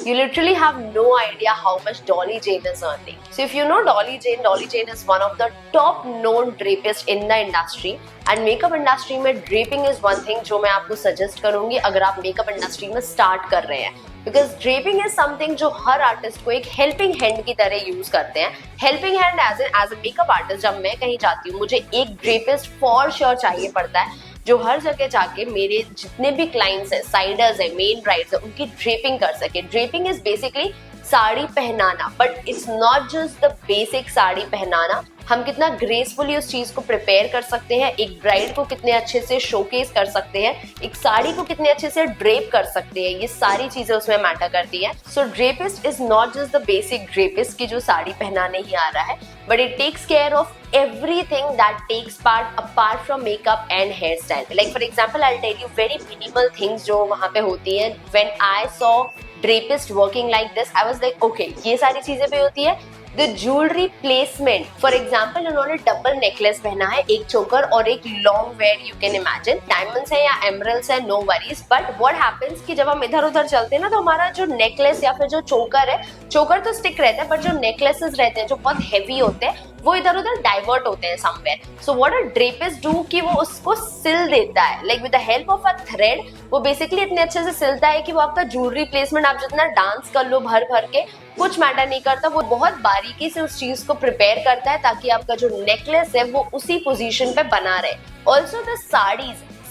you literally have no idea how much Dolly Jane is earning. So if you know Dolly Jane is one of the top known drapists in the industry. And makeup industry में draping is one thing जो मैं आपको suggest करूंगी अगर आप makeup industry में start कर रहे हैं. Because draping is something जो हर आर्टिस्ट को एक helping hand की तरह यूज करते हैं. Helping hand as a makeup artist, जब मैं कहीं जाती हूँ मुझे एक drapist for sure चाहिए पड़ता है जो हर जगह जाके मेरे जितने भी क्लाइंट्स हैं, साइडर्स हैं, मेन ब्राइड्स हैं, उनकी ड्रेपिंग कर सके. ड्रेपिंग इज बेसिकली साड़ी पहनाना, but it's not just the basic sari पहनाना. हम कितना ग्रेसफुली उस चीज को प्रिपेयर कर सकते हैं, एक ब्राइड को कितने अच्छे से शोकेस कर सकते हैं, एक साड़ी को कितने अच्छे से ड्रेप कर सकते हैं, ये सारी चीजें उसमें मैटर करती हैं. So drapist is not just the basic drapist की जो साड़ी पहनाने ही आ रहा है, but it takes care of everything that takes part apart from makeup and hairstyle. Like for example, I'll tell you very minimal things जो वहाँ पे होती हैं. When I saw drapist working like this, I was like, okay, ये सारी चीजें भी होती है. The jewelry placement, for example, उन्होंने डबल नेकलेस पहना है, एक चोकर और एक long wear. You can imagine diamonds है या एमरल्ड्स है, no worries. But what happens कि जब हम इधर उधर चलते हैं ना, तो हमारा जो नेकलेस या फिर जो चोकर है, चोकर तो स्टिक रहता है, बट जो नेकलेसेस रहते हैं जो बहुत हैवी होते हैं वो इधर उधर डाइवर्ट होते हैं somewhere. So what a drapist do कि वो उसको सिल देता है, like with the help of a thread. वो बेसिकली इतने अच्छे से सिलता है कि वो आपका ज्वेलरी प्लेसमेंट आप जितना डांस कर लो भर भर के कुछ मैटर नहीं करता. वो बहुत बारीकी से उस चीज को प्रिपेयर करता है ताकि आपका जो नेकलेस है वो उसी पोजीशन पे बना रहे. Also the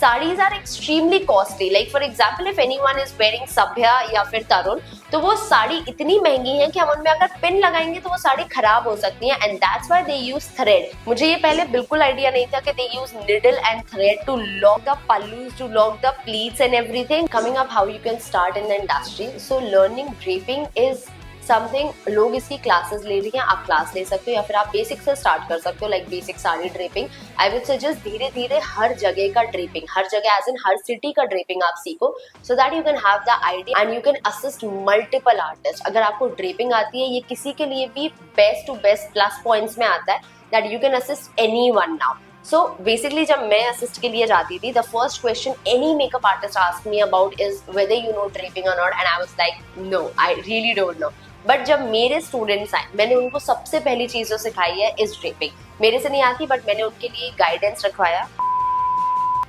saris are extremely costly. Like for example, if anyone is wearing Sabya या फिर तरुण, तो वो साड़ी इतनी महंगी है कि हम उनमें अगर पिन लगाएंगे तो वो साड़ी खराब हो सकती है. And that's why they use thread. मुझे ये पहले बिल्कुल आइडिया नहीं था कि they use needle and thread to lock the pallus, to lock the pleats and everything. Coming up how you can start in the industry. So learning draping is something, लोग इसकी classes ले रही हैं, आप क्लास ले सकते हो या फिर आप बेसिक से स्टार्ट कर सकते हो. Like basic sari draping, I would suggest धीरे धीरे हर जगह का ड्रेपिंग, हर जगह एज इन हर सिटी का ड्रेपिंग आप सीखो, so that you can have the idea and you can assist multiple artist. अगर आपको ड्रेपिंग आती है, ये किसी के लिए भी best to best plus points में आता है, that you can assist anyone now. So basically जब मैं असिस्ट के लिए जाती थी, the first question any makeup artist ask me about is whether you know draping और not, and I was like no, I really don't know. But जब मेरे students आए, मैंने उनको सबसे पहली चीज जो सिखाई है इज ड्रेपिंग. मेरे से नहीं आती, बट मैंने उनके लिए गाइडेंस रखवाया.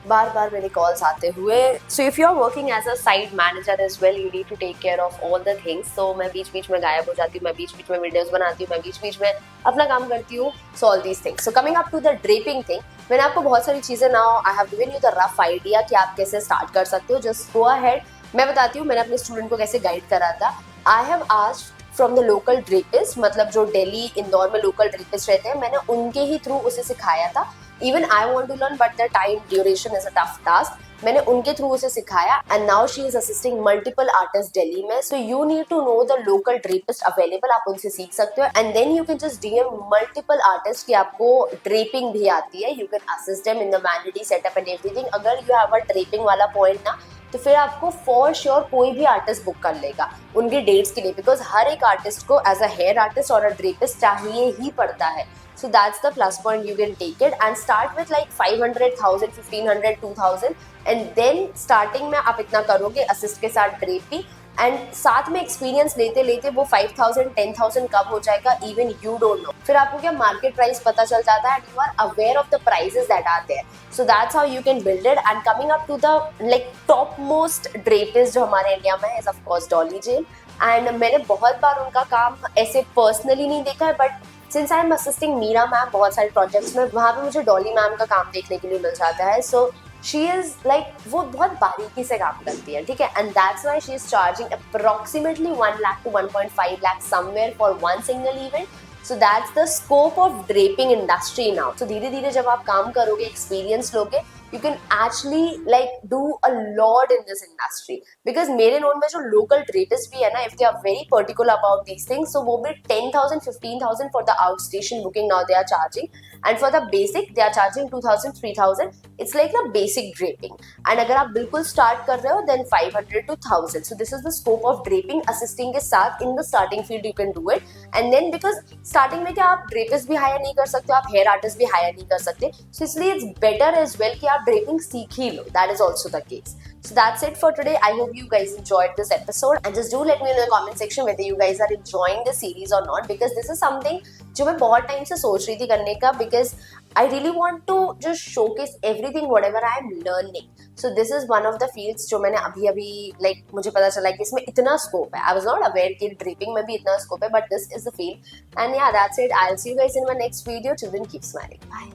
बार बार मेरे कॉल्स आते हुए. So if you are working as a side manager as well, you need to take care of all the things. तो मैं बीच बीच में गायब हो जाती हूँ, मैं बीच बीच में वीडियोस बनाती हूँ, मैं बीच बीच में अपना काम करती हूँ. So all these things. So coming up to the draping thing, मैंने आपको बहुत सारी चीजें now I have given you the rough idea कि आप कैसे स्टार्ट कर सकते हो. Just go ahead. मैं बताती हूँ मैंने अपने स्टूडेंट को कैसे गाइड करा था. I have asked from the local drapist, मतलब जो दिल्ली इंदौर में लोकल ड्रेपिस्ट रहते हैं, मैंने उनके ही थ्रू उसे सिखाया था. Even I want to learn but the time duration is a tough task. मैंने उनके थ्रू उसे सिखाया and now she is assisting multiple artist Delhi में. So you need to know the local drapist available, आप उनसे सीख सकते हो. And then you can just DM multiple artist की आपको ड्रेपिंग भी आती है. You can assist them in the vanity setup and everything. अगर यू हैव अ ड्रेपिंग वाला पॉइंट ना, तो फिर आपको फॉर श्योर कोई भी आर्टिस्ट बुक कर लेगा उनके डेट्स के लिए, बिकॉज हर एक आर्टिस्ट को एज अ हेयर आर्टिस्ट और अ ड्रेपिस्ट चाहिए ही पड़ता है. So that's the plus point. You can take it and start with like 500,000, 1500, 2000 and then starting में आप इतना करोगे असिस्ट के साथ ड्रेप भी, एंड साथ में एक्सपीरियंस लेते लेते वो 5000, 10,000 कब हो जाएगा इवन यू डोंट नो. फिर आपको क्या मार्केट प्राइस पता चल जाता है and you are aware of the prices that are there. So that's how you can build it. And coming up to the like top most drapist जो हमारे India में है is of course Dolly Jain. एंड मैंने बहुत बार उनका काम ऐसे पर्सनली नहीं देखा है, but since I am assisting Meera ma'am बहुत सारे प्रोजेक्ट्स में, वहाँ पे मुझे डॉली मैम का काम देखने के लिए मिल जाता है. सो शी इज लाइक, वो बहुत बारीकी से काम करती है, ठीक है. And that's why she is charging approximately 1 lakh to 1.5 lakh somewhere for one single event. So that's the scope of draping industry now. So धीरे धीरे जब आप काम करोगे, एक्सपीरियंस लोगे, you can actually like do a lot in this industry. because मेरे known में जो local drapists भी है ना, if they are very particular about these things, so वो भी 10,000, 15,000 for the outstation booking now they are charging. And for the basic they are charging 2000 3000. It's like the basic draping. And अगर आप बिल्कुल start कर रहे हो then 500 to 1000. So this is the scope of draping. Assisting के साथ in the starting field you can do it. And then because starting में क्या आप ड्रेपिस्ट भी हायर नहीं कर सकते, आप हेयर आर्टिस्ट भी हायर नहीं कर सकते. सो इसलिए इट्स बेटर एज वेल कि आप ड्रेपिंग सीख ही लो. That is also the case. So that's it for today. I hope you guys enjoyed this episode, and just do let me know in the comment section whether you guys are enjoying the series or not, because this is something जो मैं बहुत time से सोच रही थी करने का, because I really want to just showcase everything whatever I am learning. So this is one of the fields जो मैंने अभी like मुझे पता चला कि इसमें इतना scope है. I was not aware कि ड्रिपिंग में भी इतना scope है, but this is the field. And yeah, that's it. I'll see you guys in my next video. Till then, keep smiling. Bye.